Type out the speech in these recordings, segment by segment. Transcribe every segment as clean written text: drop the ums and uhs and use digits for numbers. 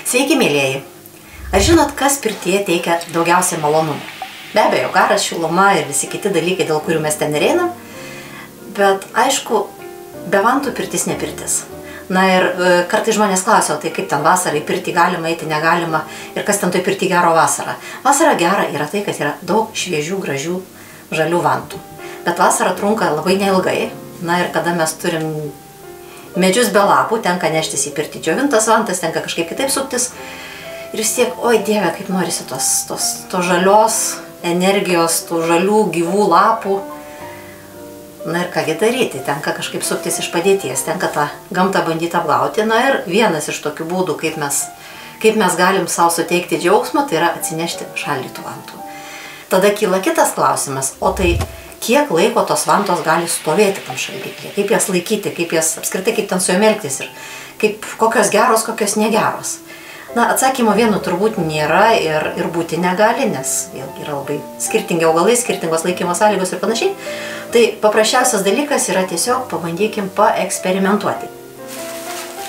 Sveiki, mėlieji! Ar žinot, kas pirtyje teikia daugiausiai malonumų? Be abejo, garas, šiluma ir visi kiti dalykai, dėl kurių mes ten ir einam. Bet aišku, be vantų pirtis ne pirtis. Na ir kartais žmonės klausia, tai kaip ten vasarą į pirtį galima eiti, negalima ir kas ten toj pirtį gero vasarą. Vasara gera yra tai, kad yra daug šviežių, gražių, žalių vantų. Bet vasara trunka labai neilgai. Na ir kada mes turim medžius be lapų, tenka neštis į pirtį džiovintas vantas, tenka kažkaip kitaip suptis. Ir vis tiek, oi Dieve, kaip norisi tos žalios energijos, tų žalių gyvų lapų. Na ir kągi daryti, tenka kažkaip suptis iš padėties, tenka tą gamtą bandyti apgauti. Na ir vienas iš tokių būdų, kaip mes galim savo suteikti džiaugsmą, tai yra atsinešti šaldytų vantų. Tada kyla kitas klausimas, o tai kiek laiko tos vantos gali stovėti tam šaldiklyje, kaip jas laikyti, kaip jas apskritai, kaip ten su jom elgtis ir kokios geros, kokios negeros. Na, atsakymo vienu turbūt nėra ir būti negali, nes vėlgi yra labai skirtingi augalai, skirtingos laikymo sąlygos ir panašiai. Tai paprasčiausias dalykas yra tiesiog pabandykim paeksperimentuoti.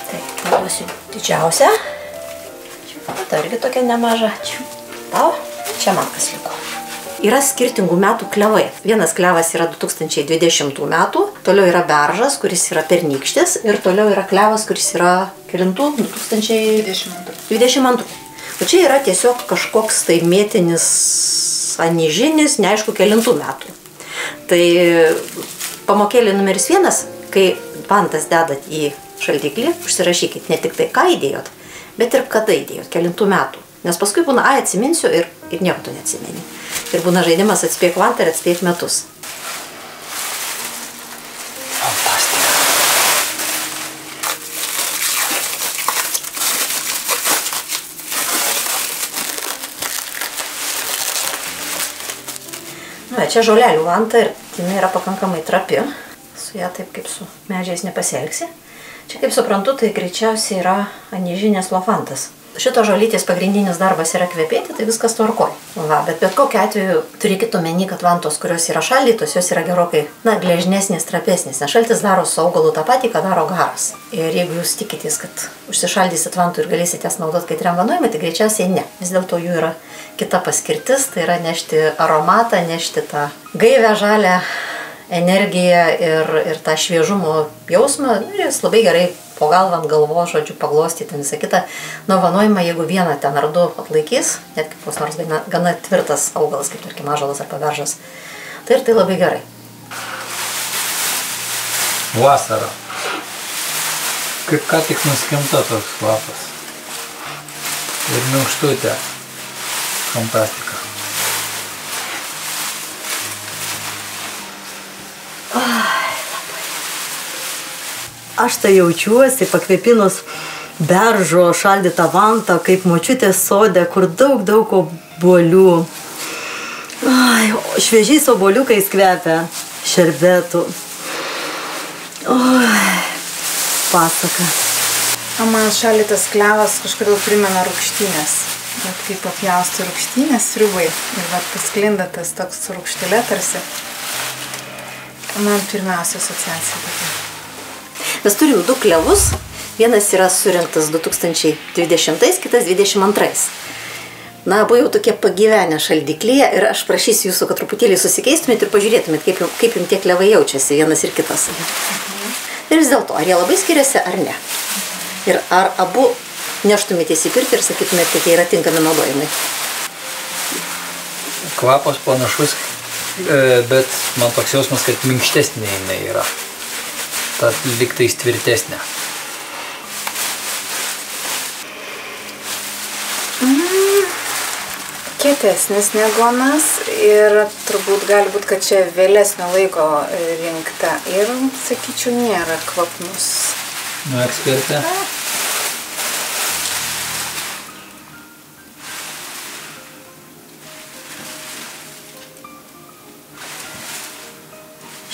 Tai paduosiu didžiausią. Tai irgi tokia nemaža. Tau, čia man kas liko. Yra skirtingų metų klevai. Vienas klevas yra 2020 metų, toliau yra beržas, kuris yra pernykštis ir toliau yra klevas, kuris yra kelintų 2022. O čia yra tiesiog kažkoks tai mėtinis anižinis, neaišku, kelintų metų. Tai pamokėlė numeris 1, kai vantas dedat į šaldiklį, užsirašykit ne tik tai, ką įdėjot, bet ir kada įdėjot, kelintų metų. Nes paskui būna, atsiminsiu ir nieko to neatsimeni. Ir būna žaidimas atspėk vantą ir atspėk metus. Fantastika. Na, čia žolelių vanta ir jinai yra pakankamai trapi. Su ją taip kaip su medžiais nepasielgsi. Čia, kaip suprantu, tai greičiausiai yra anižinės lofantas. Šito žolytės pagrindinis darbas yra kvepėti, tai viskas tvarkoj. Bet kokiu atveju turėkit omeny, kad vantos, kurios yra šaldytos, jos yra gerokai, gležnesnės, trapesnės. Nes šaltis daro su augalu tą patį, ką daro garas. Ir jeigu jūs tikitės, kad užsišaldysit vantų ir galėsite jas naudoti kaitriam vanojimui, tai greičiausiai ne. Vis dėlto jų yra kita paskirtis, tai yra nešti aromatą, nešti tą gaivę žalę energiją ir tą šviežumo jausmą. Ir jis labai gerai po galvą ant galvo, žodžiu, paglostyti visą kitą. Nuo vanojimą, jeigu vieną ten ar du atlaikys, net kaip koks nors gana tvirtas augalas, kaip tarkim ąžuolas ar beržas, tai ir tai labai gerai. Vasara. Kaip ką tik nuskimta toks kvapas. Ir minkštutė. Fantastika. Aš tai jaučiuosi pakvėpinus beržo šaldytą vantą, kaip močiutės sode, kur daug obuolių. Šviežiais obuoliukais kvepia šerbetų. Pasaka. Man šaldytas klevas kažkodėl primena rūgštynės. Bet kai papjausti rūgštynės sriubai ir pasklinda tas toks rūgštelė tarsi, man pirmiausia asociacija tokia. Mes turim 2 klevus, vienas yra surinktas 2020, kitas 2022. Na, abu jau tokie pagyvenę šaldiklyje ir aš prašysiu jūsų, kad truputėlį susikeistumėt ir pažiūrėtumėt, kaip jums tie klevai jaučiasi, vienas ir kitas. Ir vis dėlto, ar jie labai skiriasi ar ne? Ir ar abu neštumėtės į pirtį ir sakytumėt, kad jie yra tinkami naudojimai? Kvapas panašus, bet man toks jausmas, kad minkštesnė jinai yra. Tad liktais tvirtesnė. Kietesnis negu anas ir turbūt gali būti, kad čia vėlesnio laiko rinkta ir, sakyčiau, nėra kvapnus. Nu, ekspertė.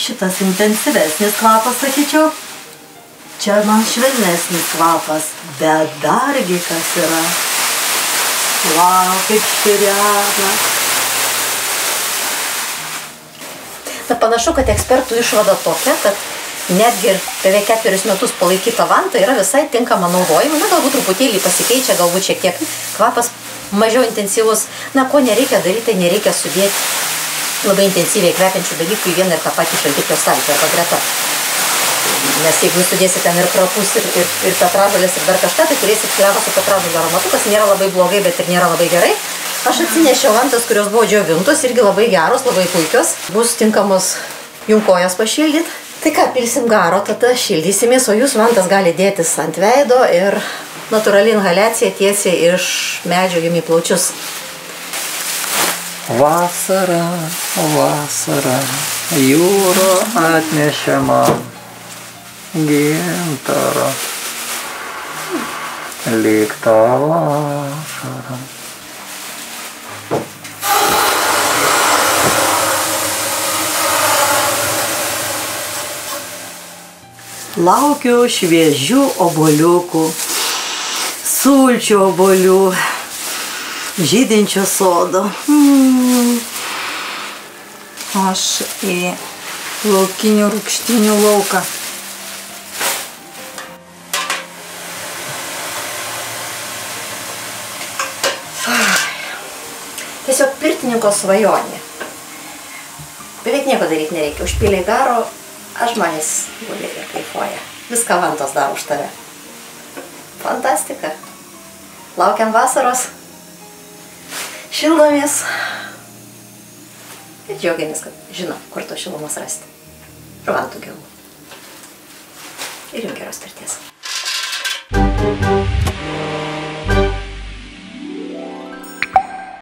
Šitas intensyvesnis kvapas, sakyčiau. Čia man švelnesnis kvapas, bet dargi kas yra. Vau, kaip širiana. Na, panašu, kad ekspertų išvada tokia, kad netgi beveik 4 metus palaikyta vanta yra visai tinkama naudojimui. Na, galbūt truputėlį pasikeičia, galbūt šiek tiek kvapas mažiau intensyvus. Na, ko nereikia daryti, tai nereikia sudėti labai intensyviai kvepiančių dalykų į vieną ir tą patį šaldiklio stalčių arba greta. Nes jeigu jūs sudėsite ten ir krapus, ir petražolės, ir dar kažką, tai turėsit klevą su petražolių aromatu, kas nėra labai blogai, bet ir nėra labai gerai. Aš atsinešiau vantas, kurios buvo džiovintos, irgi labai geros, labai puikios. Bus tinkamos jum kojas pašildyti. Tai ką, pilsim garo, tada šildysimės, o jūs vantas gali dėtis ant veido ir natūrali inhaliacija tiesiai iš medžio jum į plaučius. Vasara, vasara, jūra atnešė man gintaro, lyg tą vasarą. Laukiu šviežių obuoliukų, sulčių obuolių, žydinčio sodo. Aš į laukinių rūgštynių lauką. Tiesiog pirtininko svajonė. Beveik nieko daryti nereikia. Užpylei garo, aš žmonės guli ir kaifuoja. Viską vantos daro už tave. Fantastika. Laukiam vasaros. Šildomės. Ir džiaugiamės, kad žinom, kur to šilumos rasti. Ir vantų gilų. Ir jums geros pirties.